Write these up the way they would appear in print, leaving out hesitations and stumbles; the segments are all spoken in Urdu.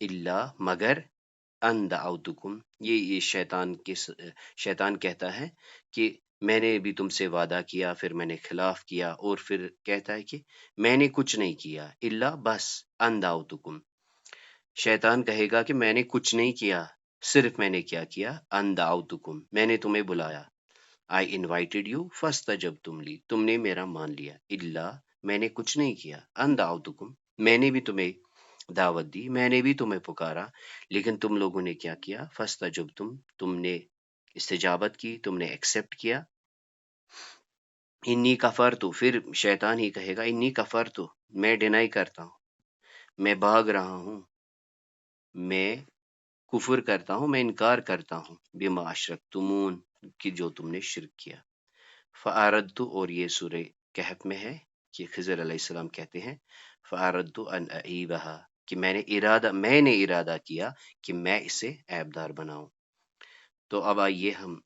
اللہ مگر ان دعوتکم، یہ شیطان کہتا ہے کہ میں نے بھی تم سے وعدہ کیا، پھر میں نے خلاف کیا، اور پھر کہتا ہے کہ میں نے کچھ نہیں کیا، اللہ بس ان دعوتکم، شیطان کہے گا کہ میں نے کچھ نہیں کیا، صرف میں نے کیا کیا، ان دعوتکم، میں نے تمہیں بلایا، آئی انوائٹڈ یو فاستجبتم لی، تم نے میرا مان لیا، اللہ میں نے کچھ نہیں کیا، ان دعوتکم، میں نے بھی تمہیں دعوت دی، میں نے بھی تمہیں پکارا، لیکن تم لوگوں نے کیا کیا، فاستجبتم، تم نے استجابت کی، تم نے ایکسپٹ کیا، انی کفرتو، پھر شیطان ہی کہے گا انی کفرتو، میں ڈینائی کرتا ہوں، میں بھاگ رہا ہوں، میں کفر کرتا ہوں، میں انکار کرتا ہوں، بما اشرکتمون، کہ جو تم نے شرک کیا، فاردت، اور یہ سورہ کہف میں ہے کہ خضر علیہ السلام کہتے ہیں فاردت ان اعیبہا، کہ میں نے ارادہ کیا کہ میں اسے عیبدار بناؤں۔ تو اب آئیے ہم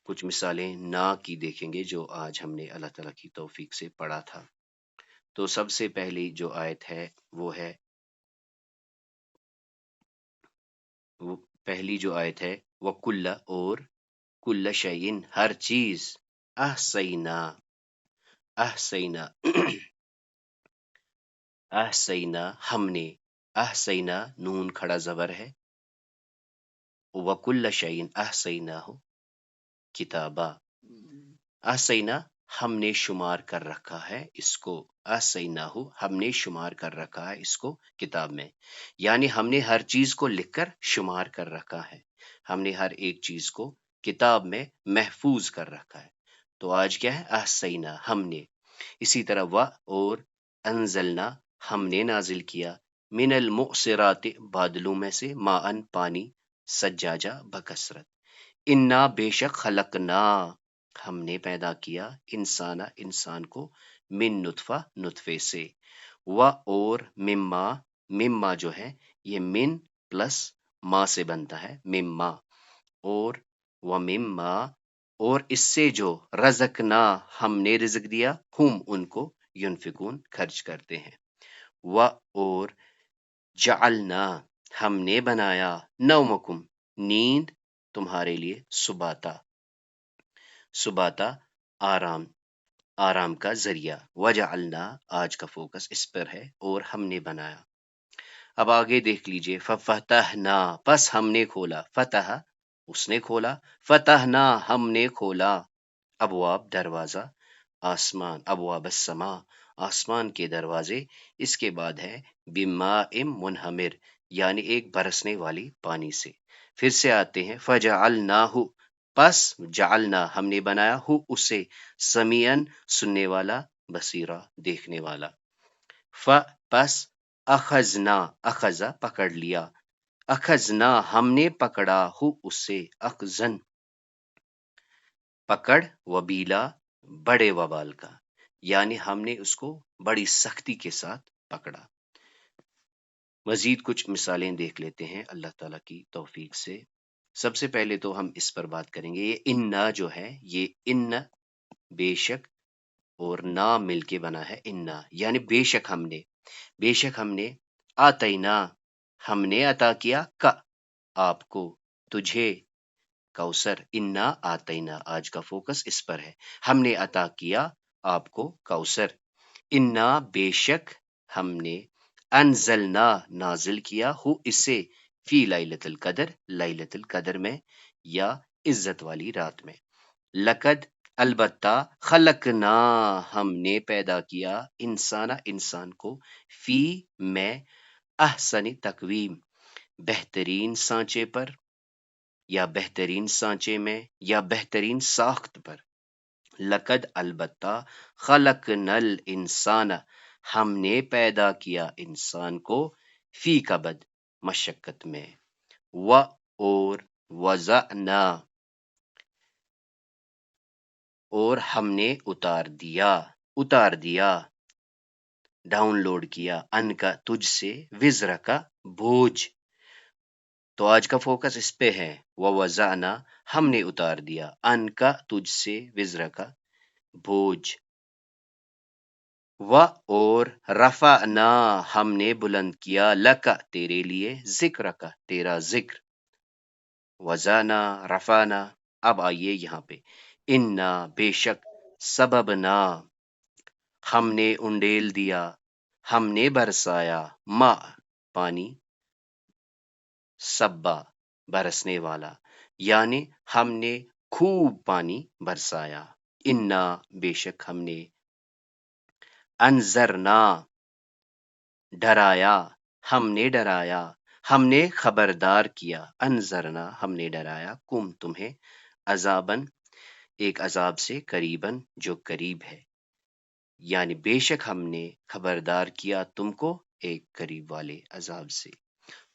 کچھ مثالیں نا کی دیکھیں گے جو آج ہم نے اللہ تعالیٰ کی توفیق سے پڑھا تھا۔ تو سب سے پہلی جو آیت ہے وہ ہے، وہ پہلی جو آیت ہے وَكُلَّ، اور کل شعین، ہر چیز، احسینا، احسینا احسینا ہم نے، احسینا نون کھڑا زبر ہے، وَكُلَّ شعین احسینا ہو کتابا، احسینا ہم نے شمار کر رکھا ہے اس کو، احسینا ہو ہم نے شمار کر رکھا ہے اس کو کتاب میں، یعنی ہم نے ہر چیز کو لکھ کر شمار کر رکھا ہے، ہم نے ہر ایک چیز کو کتاب میں محفوظ کر رکھا ہے۔ تو آج کیا ہے، احسینا ہم نے، اسی طرح اور انزلنا ہم نے نازل کیا، من المعصرات بادلوں میں سے، ماءن پانی، سجاجہ بکثرت، انا بے شک خلقنا ہم نے پیدا کیا، انسان کو، من نطفے سے، اور مما جو ہے یہ من پلس ما سے بنتا ہے، مما، اور مما، اور اس سے جو رزقنا ہم نے رزق دیا، ہم ان کو، ینفقون خرچ کرتے ہیں، اور جعلنا ہم نے بنایا، نومکم نیند تمہارے لیے، سباتا آرام کا ذریعہ، وجعلنا آج کا فوکس اس پر ہے، اور ہم نے بنایا۔ اب آگے دیکھ لیجئے، ففتحنا پس ہم نے کھولا، فتح اس نے کھولا، فتحنا ہم نے کھولا، ابواب دروازہ، آسمان، ابواب السماء آسمان کے دروازے، اس کے بعد ہے بماء منہمر، یعنی ایک برسنے والی پانی سے۔ پھر سے آتے ہیں فجعلناہ، پس جعلنا ہم نے بنایا، ہو اسے، سمیعن سننے والا، بصیرا دیکھنے والا، پس اخذنا اخذا پکڑ لیا، اخذنا ہم نے پکڑا، ہو اسے، اخذن پکڑ، وبیلا بڑے وبال کا، یعنی ہم نے اس کو بڑی سختی کے ساتھ پکڑا۔ مزید کچھ مثالیں دیکھ لیتے ہیں اللہ تعالیٰ کی توفیق سے۔ سب سے پہلے تو ہم اس پر بات کریں گے، یہ انا جو ہے، یہ ان بے شک اور نا مل کے بنا ہے انا، یعنی بے شک ہم نے آتینا ہم نے عطا کیا، کا آپ کو، تجھے، کوثر، انا آتینا آج کا فوکس اس پر ہے، ہم نے عطا کیا آپ کو کوثر، انا بے شک ہم نے، انزلنا نازل کیا، ہو اسے، فی لیلۃ القدر لیلۃ القدر میں، یا عزت والی رات میں، لقد البتہ، خلقنا ہم نے پیدا کیا، انسان کو، فی میں، احسن تقویم بہترین سانچے پر، یا بہترین سانچے میں، یا بہترین ساخت پر، لقد البتہ، خلقنا الانسان ہم نے پیدا کیا انسان کو، فی کبد مشقت میں، اور وضعنا اور ہم نے اتار دیا ڈاؤن لوڈ کیا، ان کا تجھ سے، وزر کا بوجھ، تو آج کا فوکس اس پہ ہے، وضعنا ہم نے اتار دیا، ان کا تجھ سے، وزر کا بوجھ، و اور رفعنا ہم نے بلند کیا لکا تیرے لیے ذکر کا تیرا ذکر وزانا رفعنا اب آئیے یہاں پہ انا بے شک سببنا ہم نے انڈیل دیا ہم نے برسایا ما پانی سبا برسنے والا یعنی ہم نے خوب پانی برسایا انا بے شک ہم نے انذرنا ڈرایا ہم نے ڈرایا ہم نے خبردار کیا انذرنا ہم نے ڈرایا کم تمہیں عذابن ایک عذاب سے قریباً جو قریب ہے یعنی بے شک ہم نے خبردار کیا تم کو ایک قریب والے عذاب سے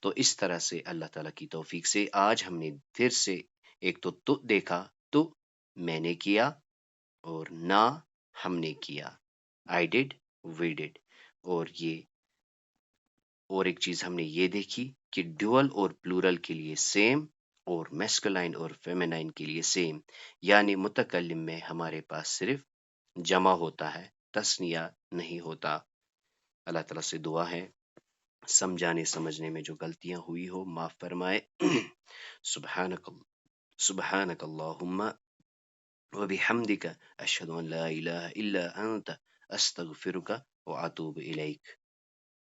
تو اس طرح سے اللہ تعالیٰ کی توفیق سے آج ہم نے پھر سے ایک تو دیکھا تو میں نے کیا اور نہ ہم نے کیا I did we did اور ایک چیز ہم نے یہ دیکھی کہ ڈوئل اور پلورل کے لیے سیم اور میسکلائن اور فیمینائن کے لیے سیم یعنی متکلم میں ہمارے پاس صرف جمع ہوتا ہے تثنیہ نہیں ہوتا اللہ تعالیٰ سے دعا ہے سمجھانے سمجھنے میں جو غلطیاں ہوئی ہو معاف فرمائے سبحانک اللہم وبحمدک اشہد ان لا الہ الا انت استغفرک واتوب الیک